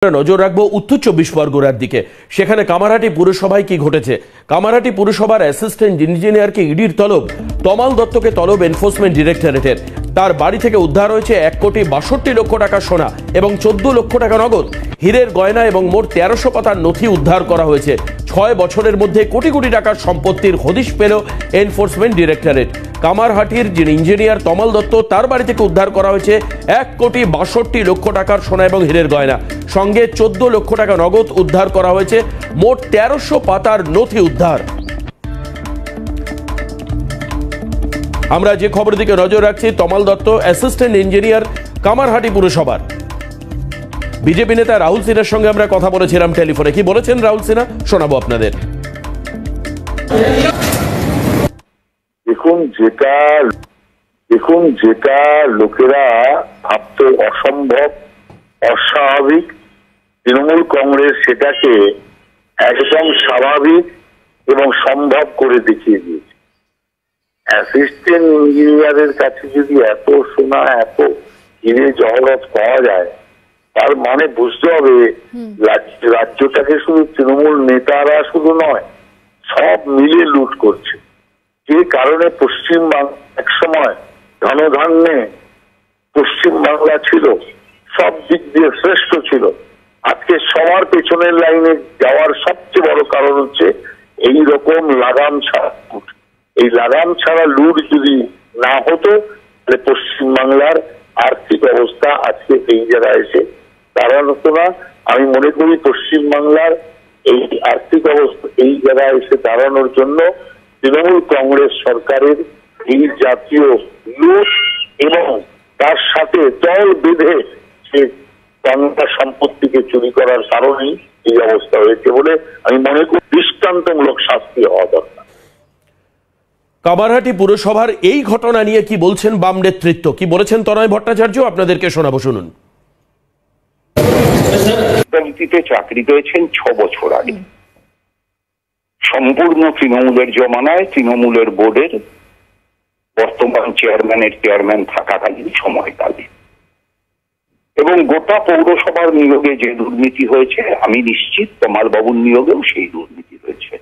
নজর রাখবো উত্তর 24 পরগনার দিকে। সেখানে কামারহাটি পুরসভায় কি ঘটেছে। কামারহাটি পুরসভার অ্যাসিস্ট্যান্ট ইঞ্জিনিয়ারকে ইডির তলব। তমাল দত্তকে তলব এনফোর্সমেন্ট ডিরেক্টরেটের। তার বাড়ি থেকে উদ্ধার হয়েছে 1,62,00,000 টাকা সোনা এবং 14 লক্ষ টাকা নগদ, হীরের গয়না এবং মোট 1300 পাতার নথি উদ্ধার করা হয়েছে। 6 বছরের মধ্যে কোটি কোটি টাকার সম্পত্তির হদিশ পেল এনফোর্সমেন্ট ডিরেক্টরেট। কামারহাটির যিনি ইঞ্জিনিয়ার তমাল দত্ত, তার বাড়ি থেকে উদ্ধার করা হয়েছে 1,62,00,000 টাকার সোনা এবং হীরের গয়না, সঙ্গে 14 লক্ষ টাকা নগদ উদ্ধার করা হয়েছে। মোট 1300 পাতার নথি উদ্ধার। আমরা যে খবরের দিকে নজর রাখছি, তমাল দত্ত অ্যাসিস্ট্যান্ট ইঞ্জিনিয়ার কামারহাটি পুরসভার। বিজেপি নেতা রাহুল সিনহার সঙ্গে আমরা কথা বলেছিলাম টেলিফোনে। কি বলেছেন রাহুল সিনহা শোনাবো আপনাদের। দেখুন যেটা লোকেরা ভাবতে অসম্ভব, অস্বাভাবিক, তৃণমূল কংগ্রেস সেটাকে একদম স্বাভাবিক এবং সম্ভব করে দেখিয়ে দিয়েছে। অ্যাসিস্ট্যান্ট ইঞ্জিনিয়ারের কাছে যদি এত সোনা, এত হীরে জহরত পাওয়া যায়, তার মানে বুঝতে হবে রাজ্যটাকে শুধু তৃণমূল নেতারা শুধু নয়, সব মিলে লুট করছে। যে কারণে পশ্চিমবাংলা একসময় ধনধান্যে পশ্চিমবাংলা ছিল, সব দিক দিয়ে শ্রেষ্ঠ ছিল। আজকে সবার পেছনের লাইনে যাওয়ার সবচেয়ে বড় কারণ হচ্ছে এই রকম লাগাম ছাড়া লুট। এই লাগাম ছাড়া লুট যদি না হতো, তাহলে পশ্চিমবাংলার আর্থিক অবস্থা আজকে এই জায়গায় এসে দাঁড়ানো হতো না। আমি মনে করি পশ্চিমবাংলার এই আর্থিক অবস্থা এই জায়গায় এসে দাঁড়ানোর জন্য তৃণমূল কংগ্রেস সরকারের এই জাতীয় লুট এবং তার সাথে দল বেঁধে সে বাংলা সম্পত্তিকে চুরি করার কারণেই এই অবস্থা হয়েছে বলে আমি মনে করি দৃষ্টান্তমূলক শাস্তি হওয়া দরকার। কামারহাটি পুরসভার এই ঘটনা নিয়ে কি বলছেন বাম নেতৃত্ব, কি বলেছেন তনয় ভট্টাচার্য, আপনাদেরকে শোনাবো, শুনুন। চাকরি পেয়েছেন 6 বছর আগে, সম্পূর্ণ তৃণমূলের জমানায়, তৃণমূলের বোর্ডের বর্তমান চেয়ারম্যান থাকাকালীন সময়কালে, এবং গোটা পৌরসভার নিয়োগে যে দুর্নীতি হয়েছে আমি নিশ্চিত তমাল বাবুর নিয়োগেও সেই দুর্নীতি হয়েছে।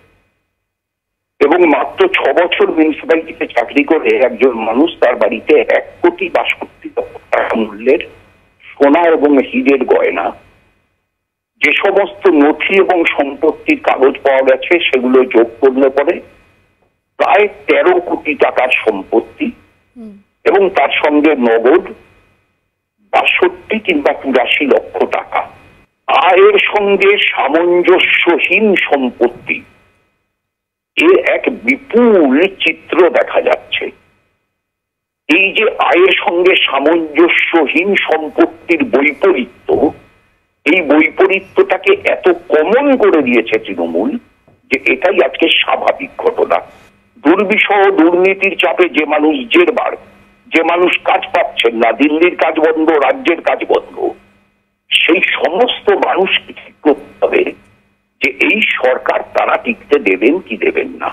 এবং মাত্র 6 বছর মিউনিসিপ্যালিটিতে চাকরি করে একজন মানুষ তার বাড়িতে 1,62,00,000 টাকা মূল্যের সোনা এবং হীরের গয়না, যে সমস্ত নথি এবং সম্পত্তির কাগজ পাওয়া গেছে সেগুলো যোগ করলে পরে প্রায় 13 কোটি টাকার সম্পত্তি এবং তার সঙ্গে নগদ 62 কিংবা 83 লক্ষ টাকা, আয়ের সঙ্গে সামঞ্জস্যহীন সম্পত্তি, এর এক বিপুল চিত্র দেখা যাচ্ছে। এই যে আয়ের সঙ্গে সামঞ্জস্যহীন সম্পত্তির বৈপরীত্য, এই বৈপরীত্যটাকে এত কমন করে দিয়েছে তৃণমূল যে এটাই আজকে স্বাভাবিক ঘটনা। দুর্বিষহ দুর্নীতির চাপে যে মানুষ জেরবার, যে মানুষ কাজ পাচ্ছেন না, দিল্লির কাজ বন্ধ, রাজ্যের কাজ বন্ধ, সেই সমস্ত মানুষকে ঠিক করতে হবে যে এই সরকার তারা টিকতে দেবেন কি দেবেন না।